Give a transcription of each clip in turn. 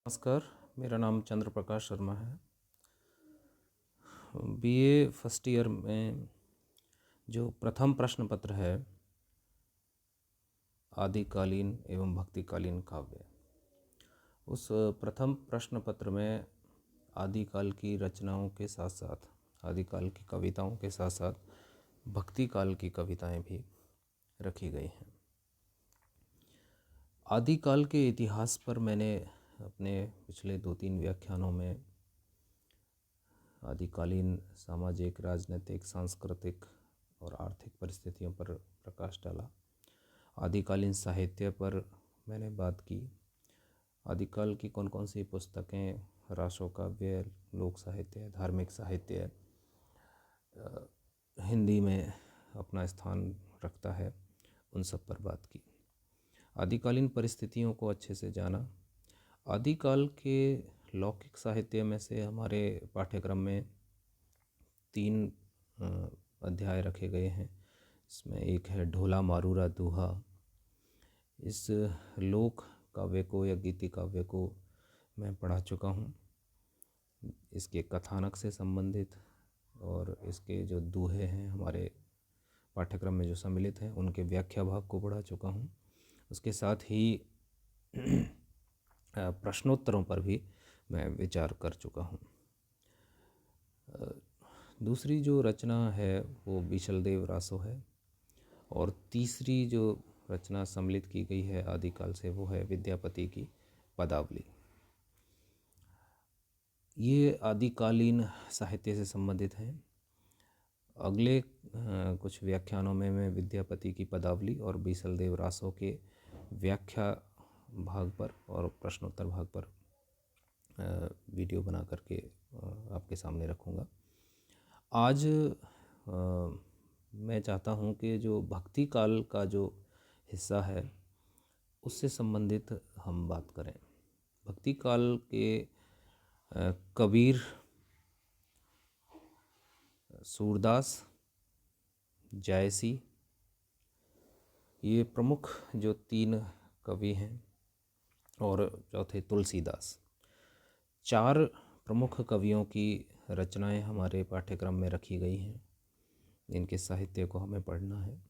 नमस्कार, मेरा नाम चंद्र प्रकाश शर्मा है। बीए फर्स्ट ईयर में जो प्रथम प्रश्न पत्र है आदिकालीन एवं भक्तिकालीन काव्य, उस प्रथम प्रश्न पत्र में आदिकाल की रचनाओं के साथ साथ आदिकाल की कविताओं के साथ साथ भक्तिकाल की कविताएं भी रखी गई हैं। आदिकाल के इतिहास पर मैंने अपने पिछले 2-3 व्याख्यानों में आदिकालीन सामाजिक, राजनीतिक, सांस्कृतिक और आर्थिक परिस्थितियों पर प्रकाश डाला। आदिकालीन साहित्य पर मैंने बात की। आदिकाल की कौन कौन सी पुस्तकें, रासो काव्य, लोक साहित्य, धार्मिक साहित्य हिंदी में अपना स्थान रखता है, उन सब पर बात की। आदिकालीन परिस्थितियों को अच्छे से जाना। आदिकाल के लौकिक साहित्य में से हमारे पाठ्यक्रम में 3 अध्याय रखे गए हैं। इसमें एक है ढोला मारूरा दूहा। इस लोक काव्य को या गीति काव्य को मैं पढ़ा चुका हूँ। इसके कथानक से संबंधित और इसके जो दूहे हैं हमारे पाठ्यक्रम में जो सम्मिलित हैं, उनके व्याख्या भाग को पढ़ा चुका हूँ। उसके साथ ही प्रश्नोत्तरों पर भी मैं विचार कर चुका हूँ। दूसरी जो रचना है वो बीशलदेव रासो है और तीसरी जो रचना सम्मिलित की गई है आदिकाल से वो है विद्यापति की पदावली। ये आदिकालीन साहित्य से संबंधित हैं। अगले कुछ व्याख्यानों में मैं विद्यापति की पदावली और बीशलदेव रासो के व्याख्या भाग पर और प्रश्नोत्तर भाग पर वीडियो बना करके आपके सामने रखूँगा। आज मैं चाहता हूँ कि जो भक्ति काल का जो हिस्सा है उससे संबंधित हम बात करें। भक्ति काल के कबीर, सूरदास, जायसी, ये प्रमुख जो 3 कवि हैं और चौथे तुलसीदास। 4 प्रमुख कवियों की रचनाएं हमारे पाठ्यक्रम में रखी गई हैं। इनके साहित्य को हमें पढ़ना है।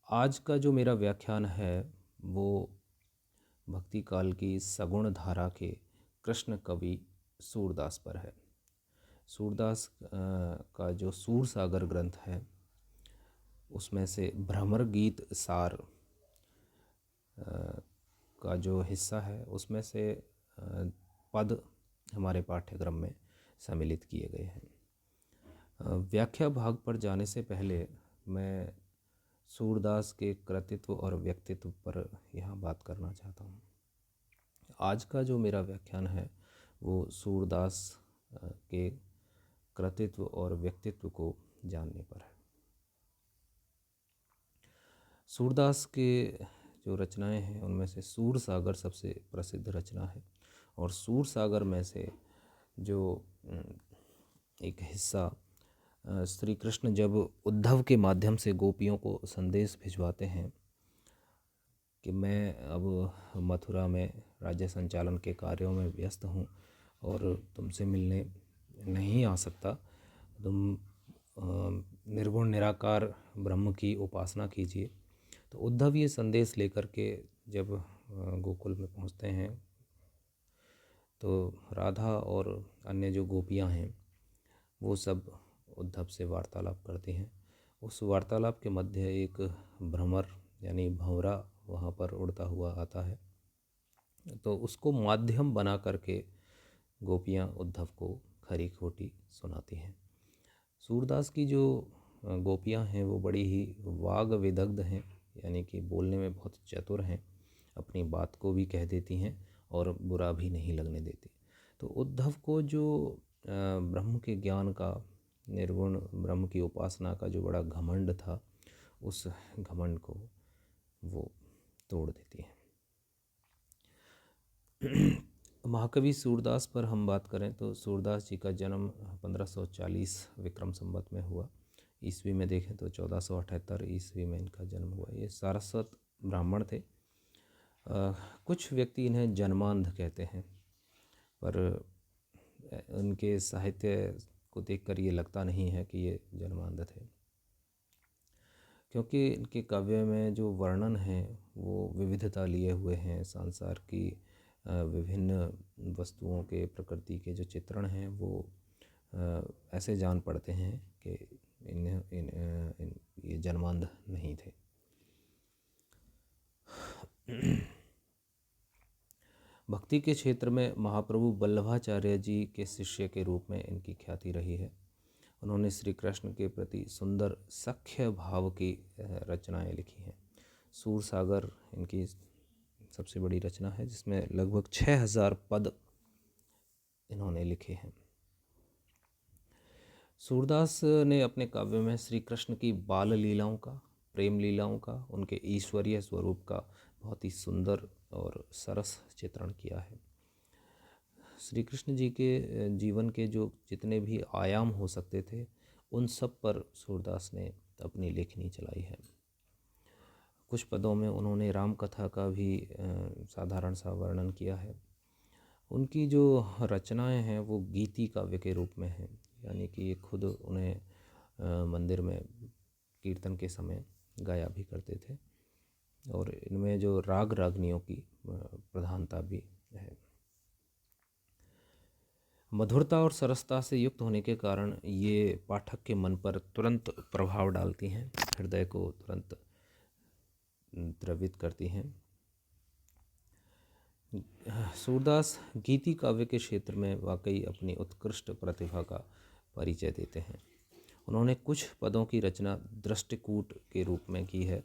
आज का जो मेरा व्याख्यान है वो भक्ति काल की सगुण धारा के कृष्ण कवि सूरदास पर है। सूरदास का जो सूरसागर ग्रंथ है उसमें से भ्रमर गीत सार का जो हिस्सा है उसमें से पद हमारे पाठ्यक्रम में सम्मिलित किए गए हैं। व्याख्या भाग पर जाने से पहले मैं सूरदास के कृतित्व और व्यक्तित्व पर यहाँ बात करना चाहता हूँ। आज का जो मेरा व्याख्यान है वो सूरदास के कृतित्व और व्यक्तित्व को जानने पर है। सूरदास के जो रचनाएं हैं उनमें से सूरसागर सबसे प्रसिद्ध रचना है और सूरसागर में से जो एक हिस्सा श्री कृष्ण जब उद्धव के माध्यम से गोपियों को संदेश भिजवाते हैं कि मैं अब मथुरा में राज्य संचालन के कार्यों में व्यस्त हूँ और तुमसे मिलने नहीं आ सकता, तुम निर्गुण निराकार ब्रह्म की उपासना कीजिए। तो उद्धव ये संदेश लेकर के जब गोकुल में पहुँचते हैं तो राधा और अन्य जो गोपियाँ हैं वो सब उद्धव से वार्तालाप करती हैं। उस वार्तालाप के मध्य एक भ्रमर यानी भंवरा वहाँ पर उड़ता हुआ आता है, तो उसको माध्यम बना करके गोपियाँ उद्धव को खरी खोटी सुनाती हैं। सूरदास की जो गोपियाँ हैं वो बड़ी ही वाग विदग्ध हैं, यानी कि बोलने में बहुत चतुर हैं, अपनी बात को भी कह देती हैं और बुरा भी नहीं लगने देती। तो उद्धव को जो ब्रह्म के ज्ञान का, निर्गुण ब्रह्म की उपासना का जो बड़ा घमंड था, उस घमंड को वो तोड़ देती हैं। महाकवि सूरदास पर हम बात करें तो सूरदास जी का जन्म 1540 विक्रम संवत में हुआ। ईस्वी में देखें तो 1478 ईस्वी में इनका जन्म हुआ। ये सारस्वत ब्राह्मण थे। कुछ व्यक्ति इन्हें जन्मांध कहते हैं। पर उनके साहित्य को देखकर ये लगता नहीं है कि ये जन्मांध थे, क्योंकि इनके काव्य में जो वर्णन है वो विविधता लिए हुए हैं। संसार की विभिन्न वस्तुओं के, प्रकृति के जो चित्रण हैं वो ऐसे जान पड़ते हैं कि ये जन्मांध नहीं थे। भक्ति के क्षेत्र में महाप्रभु वल्लभाचार्य जी के शिष्य के रूप में इनकी ख्याति रही है। उन्होंने श्री कृष्ण के प्रति सुंदर सख्य भाव की रचनाएं लिखी हैं। सूर सागर इनकी सबसे बड़ी रचना है, जिसमें लगभग 6000 पद इन्होंने लिखे हैं। सूरदास ने अपने काव्य में श्री कृष्ण की बाल लीलाओं का, प्रेम लीलाओं का, उनके ईश्वरीय स्वरूप का बहुत ही सुंदर और सरस चित्रण किया है। श्री कृष्ण जी के जीवन के जो जितने भी आयाम हो सकते थे, उन सब पर सूरदास ने अपनी लेखनी चलाई है। कुछ पदों में उन्होंने राम कथा का भी साधारण सा वर्णन किया है। उनकी जो रचनाएं हैं वो गीति काव्य के रूप में हैं, यानी कि ये खुद उन्हें मंदिर में कीर्तन के समय गाया भी करते थे, और इनमें जो राग रागनियों की प्रधानता भी है। मधुरता और सरसता से युक्त होने के कारण ये पाठक के मन पर तुरंत प्रभाव डालती हैं, हृदय को तुरंत द्रवित करती हैं। सूरदास गीति काव्य के क्षेत्र में वाकई अपनी उत्कृष्ट प्रतिभा का परिचय देते हैं। उन्होंने कुछ पदों की रचना दृष्टिकूट के रूप में की है।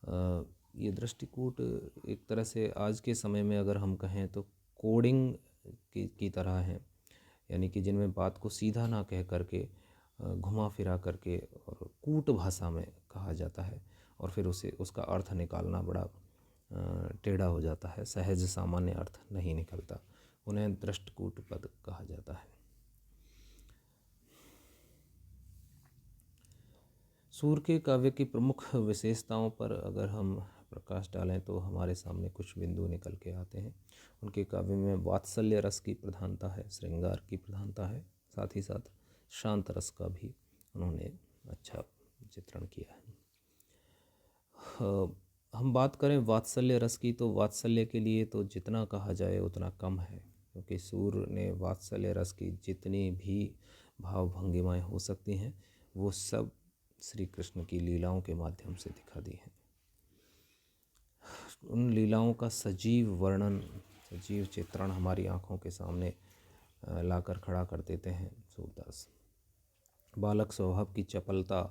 ये दृष्टिकूट एक तरह से आज के समय में अगर हम कहें तो कोडिंग की तरह है, यानी कि जिनमें बात को सीधा ना कह करके घुमा फिरा करके और कूट भाषा में कहा जाता है, और फिर उसे उसका अर्थ निकालना बड़ा टेढ़ा हो जाता है, सहज सामान्य अर्थ नहीं निकलता। उन्हें दृष्टिकूट पद कहा जाता है। सूर के काव्य की प्रमुख विशेषताओं पर अगर हम प्रकाश डालें तो हमारे सामने कुछ बिंदु निकल के आते हैं। उनके काव्य में वात्सल्य रस की प्रधानता है, श्रृंगार की प्रधानता है, साथ ही साथ शांत रस का भी उन्होंने अच्छा चित्रण किया है। हम बात करें वात्सल्य रस की, तो वात्सल्य के लिए तो जितना कहा जाए उतना कम है, क्योंकि सूर ने वात्सल्य रस की जितनी भी भाव भंगिमाएँ हो सकती हैं वो सब श्री कृष्ण की लीलाओं के माध्यम से दिखा दी हैं। उन लीलाओं का सजीव वर्णन, सजीव चित्रण हमारी आँखों के सामने लाकर खड़ा कर देते हैं सूरदास। बालक स्वभाव की चपलता,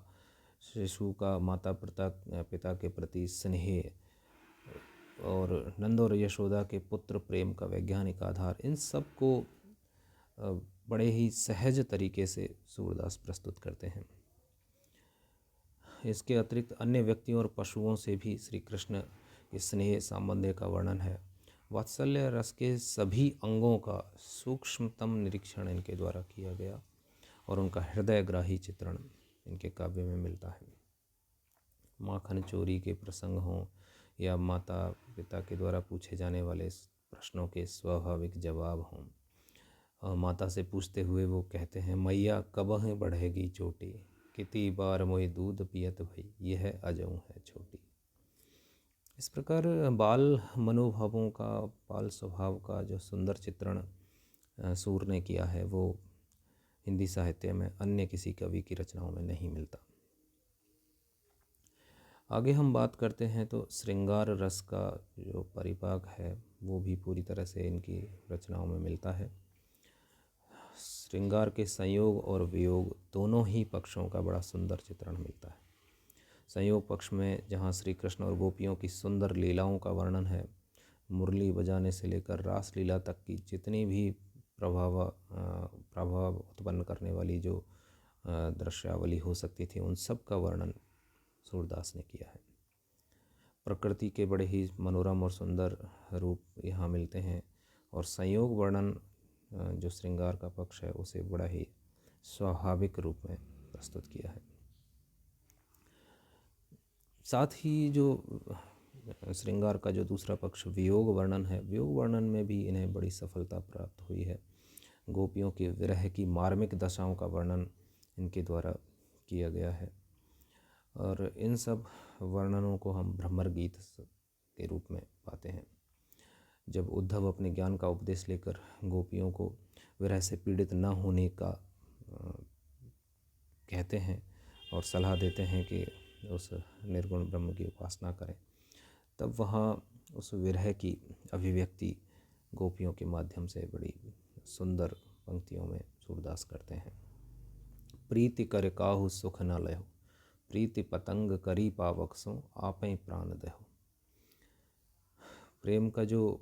शिशु का माता पिता के प्रति स्नेह, और नंद और यशोदा के पुत्र प्रेम का वैज्ञानिक आधार, इन सब को बड़े ही सहज तरीके से सूरदास प्रस्तुत करते हैं। इसके अतिरिक्त अन्य व्यक्तियों और पशुओं से भी श्री कृष्ण के स्नेह संबंध का वर्णन है। वात्सल्य रस के सभी अंगों का सूक्ष्मतम निरीक्षण इनके द्वारा किया गया, और उनका हृदयग्राही चित्रण इनके काव्य में मिलता है। माखन चोरी के प्रसंग हों या माता पिता के द्वारा पूछे जाने वाले प्रश्नों के स्वाभाविक जवाब हों, माता से पूछते हुए वो कहते हैं, मैया कबह बढ़ेगी चोटी, कितनी बार मोई दूध पियत भई, यह अजऊ है छोटी। इस प्रकार बाल मनोभावों का, बाल स्वभाव का जो सुंदर चित्रण सूर ने किया है वो हिंदी साहित्य में अन्य किसी कवि की रचनाओं में नहीं मिलता। आगे हम बात करते हैं तो श्रृंगार रस का जो परिपाक है वो भी पूरी तरह से इनकी रचनाओं में मिलता है। श्रृंगार के संयोग और वियोग दोनों ही पक्षों का बड़ा सुंदर चित्रण मिलता है। संयोग पक्ष में जहाँ श्री कृष्ण और गोपियों की सुंदर लीलाओं का वर्णन है, मुरली बजाने से लेकर रास लीला तक की जितनी भी प्रभाव उत्पन्न करने वाली जो दृश्यावली हो सकती थी, उन सब का वर्णन सूरदास ने किया है। प्रकृति के बड़े ही मनोरम और सुंदर रूप यहाँ मिलते हैं, और संयोग वर्णन जो श्रृंगार का पक्ष है उसे बड़ा ही स्वाभाविक रूप में प्रस्तुत किया है। साथ ही जो श्रृंगार का जो दूसरा पक्ष वियोग वर्णन है, वियोग वर्णन में भी इन्हें बड़ी सफलता प्राप्त हुई है। गोपियों के विरह की मार्मिक दशाओं का वर्णन इनके द्वारा किया गया है और इन सब वर्णनों को हम भ्रमर गीत के रूप में पाते हैं। जब उद्धव अपने ज्ञान का उपदेश लेकर गोपियों को विरह से पीड़ित न होने का कहते हैं और सलाह देते हैं कि उस निर्गुण ब्रह्म की उपासना करें, तब वहाँ उस विरह की अभिव्यक्ति गोपियों के माध्यम से बड़ी सुंदर पंक्तियों में सूरदास करते हैं। प्रीति कर काहु सुख न लहो, प्रीति पतंग करी पावक सो आपै प्राण दहो। प्रेम का जो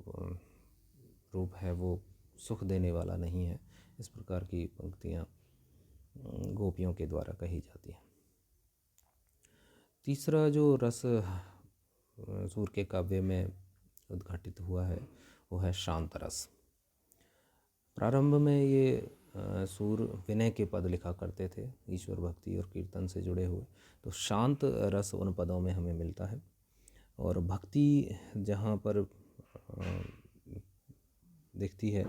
रूप है वो सुख देने वाला नहीं है, इस प्रकार की पंक्तियाँ गोपियों के द्वारा कही जाती हैं। तीसरा जो रस सूर के काव्य में उद्घाटित हुआ है वो है शांत रस। प्रारंभ में ये सूर विनय के पद लिखा करते थे, ईश्वर भक्ति और कीर्तन से जुड़े हुए, तो शांत रस उन पदों में हमें मिलता है और भक्ति जहाँ पर दिखती है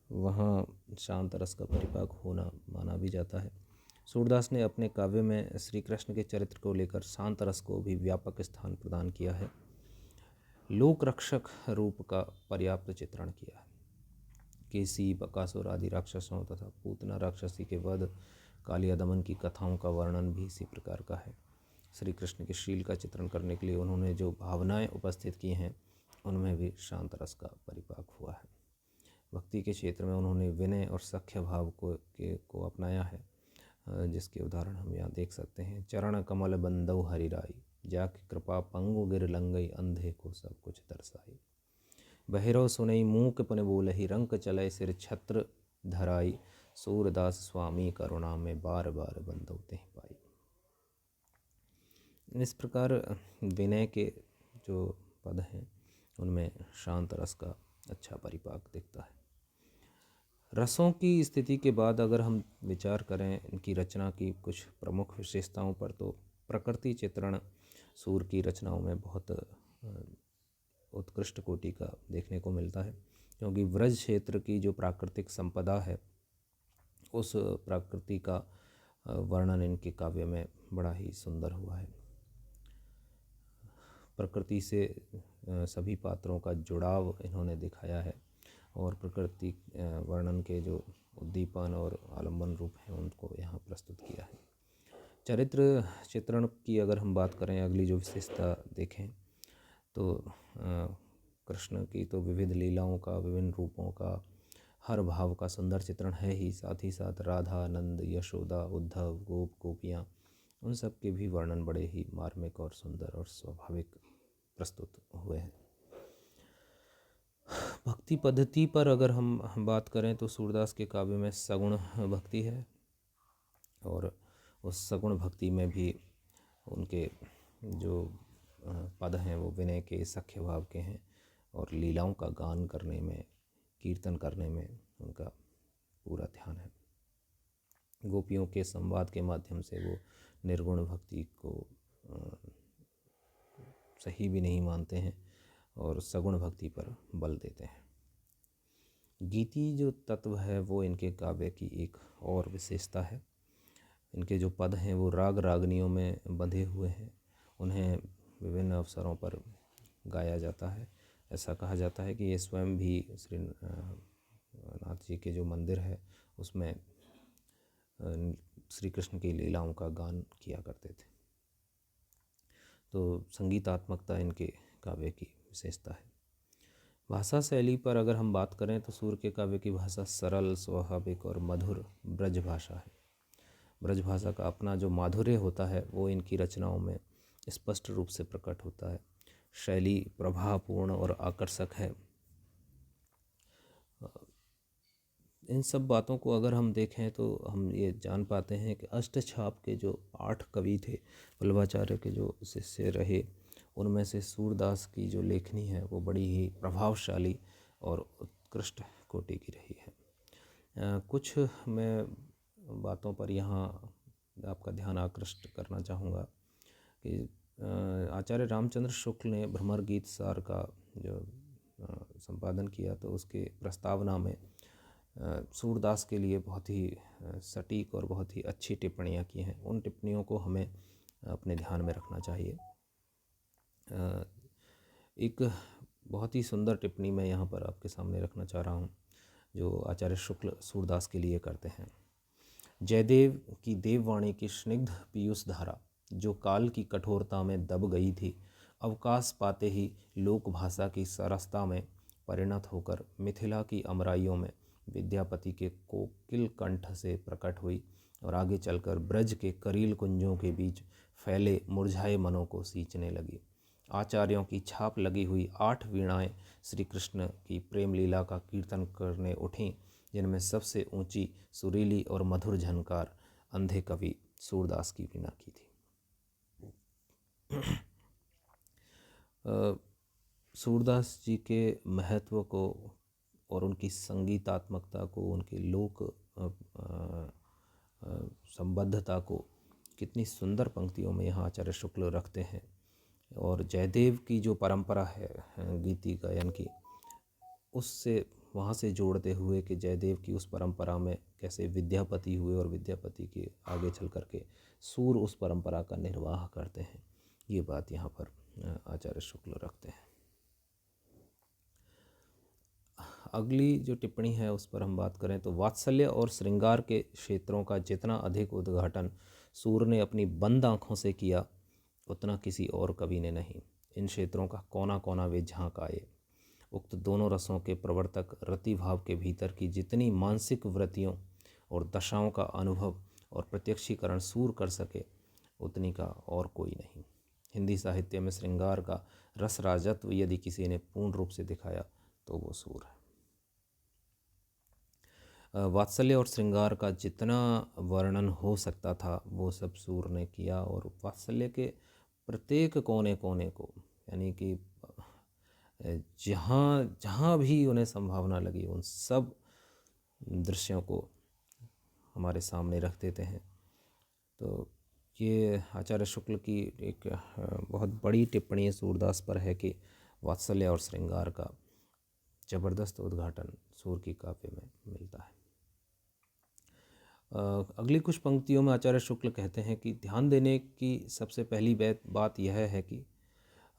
वहाँ शांत रस का परिपाक होना माना भी जाता है। सूरदास ने अपने काव्य में श्री कृष्ण के चरित्र को लेकर शांत रस को भी व्यापक स्थान प्रदान किया है। लोक रक्षक रूप का पर्याप्त चित्रण किया है। केसी, बकासुर आदि राक्षसों तथा पूतना राक्षसी के वध, कालिया दमन की कथाओं का वर्णन भी इसी प्रकार का है। श्री कृष्ण के शील का चित्रण करने के लिए उन्होंने जो भावनाएं उपस्थित की हैं उनमें भी शांत रस का परिपाक हुआ है। भक्ति के क्षेत्र में उन्होंने विनय और सख्य भाव को अपनाया है, जिसके उदाहरण हम यहाँ देख सकते हैं। चरण कमल बंदौ हरिराई, जाके कृपा पंगु गिर लंगई, अंधे को सब कुछ दर्शाई। बहिरो सुनई मूक पन बोलहि, रंक चलय सिर छत्र धराई, सूरदास स्वामी करुणा में बार बार बंदौ तेहि पाई। इस प्रकार विनय के जो पद हैं उनमें शांत रस का अच्छा परिपाक दिखता है। रसों की स्थिति के बाद अगर हम विचार करें इनकी रचना की कुछ प्रमुख विशेषताओं पर, तो प्रकृति चित्रण सूर की रचनाओं में बहुत उत्कृष्ट कोटि का देखने को मिलता है, क्योंकि व्रज क्षेत्र की जो प्राकृतिक संपदा है उस प्रकृति का वर्णन इनके काव्य में बड़ा ही सुंदर हुआ है। प्रकृति से सभी पात्रों का जुड़ाव इन्होंने दिखाया है और प्रकृति वर्णन के जो उद्दीपन और आलम्बन रूप हैं उनको यहाँ प्रस्तुत किया है। चरित्र चित्रण की अगर हम बात करें, अगली जो विशेषता देखें तो कृष्ण की तो विविध लीलाओं का, विभिन्न रूपों का, हर भाव का सुंदर चित्रण है ही, साथ ही साथ राधा, नंद, यशोदा, उद्धव, गोप, गोपियाँ, उन सब के भी वर्णन बड़े ही मार्मिक और सुंदर और स्वाभाविक प्रस्तुत हुए हैं। भक्ति पद्धति पर अगर हम बात करें तो सूरदास के काव्य में सगुण भक्ति है और उस सगुण भक्ति में भी उनके जो पद हैं वो विनय के, सख्य भाव के हैं और लीलाओं का गान करने में, कीर्तन करने में उनका पूरा ध्यान है। गोपियों के संवाद के माध्यम से वो निर्गुण भक्ति को सही भी नहीं मानते हैं और सगुण भक्ति पर बल देते हैं। गीति जो तत्व है वो इनके काव्य की एक और विशेषता है। इनके जो पद हैं वो राग रागनियों में बंधे हुए हैं, उन्हें विभिन्न अवसरों पर गाया जाता है। ऐसा कहा जाता है कि ये स्वयं भी श्री नाथ जी के जो मंदिर है उसमें श्री कृष्ण की लीलाओं का गान किया करते थे। तो संगीतात्मकता इनके काव्य की विशेषता है। भाषा शैली पर अगर हम बात करें तो सूर के काव्य की भाषा सरल, स्वाभाविक और मधुर ब्रज भाषा है। ब्रज भाषा का अपना जो माधुर्य होता है वो इनकी रचनाओं में स्पष्ट रूप से प्रकट होता है। शैली प्रभावपूर्ण और आकर्षक है। इन सब बातों को अगर हम देखें तो हम ये जान पाते हैं कि अष्टछाप के जो 8 कवि थे, वल्लभाचार्य के जो शिष्य रहे, उनमें से सूरदास की जो लेखनी है वो बड़ी ही प्रभावशाली और उत्कृष्ट कोटि की रही है। कुछ मैं बातों पर यहाँ आपका ध्यान आकृष्ट करना चाहूँगा कि आचार्य रामचंद्र शुक्ल ने भ्रमर गीत सार का जो संपादन किया, तो उसके प्रस्तावना में सूरदास के लिए बहुत ही सटीक और बहुत ही अच्छी टिप्पणियाँ की हैं। उन टिप्पणियों को हमें अपने ध्यान में रखना चाहिए। एक बहुत ही सुंदर टिप्पणी मैं यहाँ पर आपके सामने रखना चाह रहा हूँ, जो आचार्य शुक्ल सूरदास के लिए करते हैं। जयदेव की देववाणी की स्निग्ध पीयूष धारा, जो काल की कठोरता में दब गई थी, अवकाश पाते ही लोक भाषा की सरसता में परिणत होकर मिथिला की अमराइयों में विद्यापति के कोकिल कंठ से प्रकट हुई और आगे चलकर ब्रज के करील कुंजों के बीच फैले मुरझाए मनों को सींचने लगी। आचार्यों की छाप लगी हुई 8 वीणाएं श्री कृष्ण की प्रेम लीला का कीर्तन करने उठीं, जिनमें सबसे ऊंची, सुरीली और मधुर झनकार अंधे कवि सूरदास की वीणा की थी। सूरदास जी के महत्व को और उनकी संगीतात्मकता को, उनके लोक संबद्धता को कितनी सुंदर पंक्तियों में यहाँ आचार्य शुक्ल रखते हैं। और जयदेव की जो परंपरा है गीति गायन की, उससे वहाँ से जोड़ते हुए कि जयदेव की उस परंपरा में कैसे विद्यापति हुए और विद्यापति के आगे चल कर के सूर उस परंपरा का निर्वाह करते हैं, ये बात यहाँ पर आचार्य शुक्ल रखते हैं। अगली जो टिप्पणी है उस पर हम बात करें तो वात्सल्य और श्रृंगार के क्षेत्रों का जितना अधिक उद्घाटन सूर ने अपनी बंद आँखों से किया, उतना किसी और कवि ने नहीं। इन क्षेत्रों का कोना कोना वे झांक आए। उक्त दोनों रसों के प्रवर्तक रति भाव के भीतर की जितनी मानसिक वृत्तियों और दशाओं का अनुभव और प्रत्यक्षीकरण सूर कर सके, उतनी का और कोई नहीं। हिंदी साहित्य में श्रृंगार का रस राजत्व यदि किसी ने पूर्ण रूप से दिखाया तो वो सूर है। वात्सल्य और श्रृंगार का जितना वर्णन हो सकता था वो सब सूर ने किया, और वात्सल्य के प्रत्येक कोने कोने को, यानी कि जहाँ जहाँ भी उन्हें संभावना लगी उन सब दृश्यों को हमारे सामने रख देते हैं। तो ये आचार्य शुक्ल की एक बहुत बड़ी टिप्पणी सूरदास पर है कि वात्सल्य और श्रृंगार का जबरदस्त उद्घाटन सूर की काव्य में मिलता है। अगली कुछ पंक्तियों में आचार्य शुक्ल कहते हैं कि ध्यान देने की सबसे पहली बात यह है कि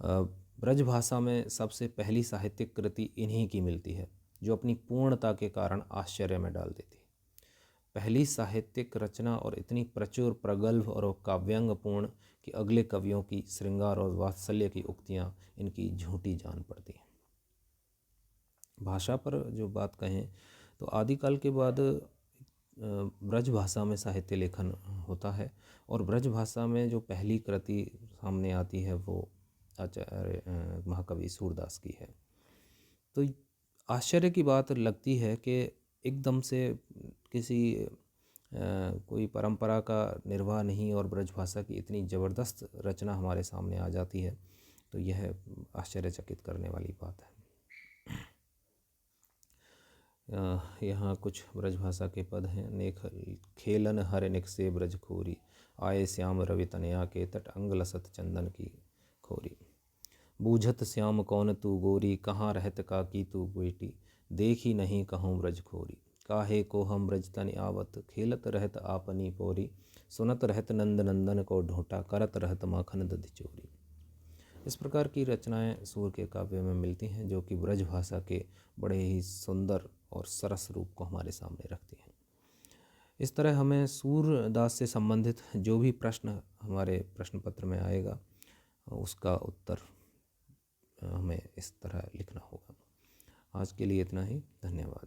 ब्रज भाषा में सबसे पहली साहित्यिक कृति इन्हीं की मिलती है, जो अपनी पूर्णता के कारण आश्चर्य में डाल देती है। पहली साहित्यिक रचना और इतनी प्रचुर, प्रगल्भ और काव्यांगपूर्ण कि अगले कवियों की श्रृंगार और वात्सल्य की उक्तियाँ इनकी झूठी जान पड़ती हैं। भाषा पर जो बात कहें तो आदिकाल के बाद ब्रज भाषा में साहित्य लेखन होता है, और ब्रज भाषा में जो पहली कृति सामने आती है वो आचार्य महाकवि सूरदास की है। तो आश्चर्य की बात लगती है कि एकदम से किसी कोई परंपरा का निर्वाह नहीं और ब्रज भाषा की इतनी ज़बरदस्त रचना हमारे सामने आ जाती है, तो यह आश्चर्यचकित करने वाली बात है। यहाँ कुछ ब्रजभाषा के पद हैं। नेख खेलन हर निक से ब्रज खोरी, आए श्याम रवि तनया के तट, अंग लसत चंदन की खोरी। बूझत श्याम कौन तू गोरी, कहाँ रहत का की तू बेटी, देखी नहीं कहूँ ब्रज खोरी, काहे को हम ब्रज तन आवत, खेलत रहत आपनी पोरी, सुनत रहत नंद नंदन को ढोटा, करत रहत माखन दधि चोरी। इस प्रकार की रचनाएं सूर के काव्य में मिलती हैं, जो कि ब्रज भाषा के बड़े ही सुंदर और सरस रूप को हमारे सामने रखती हैं। इस तरह हमें सूरदास से संबंधित जो भी प्रश्न हमारे प्रश्न पत्र में आएगा, उसका उत्तर हमें इस तरह लिखना होगा। आज के लिए इतना ही। धन्यवाद।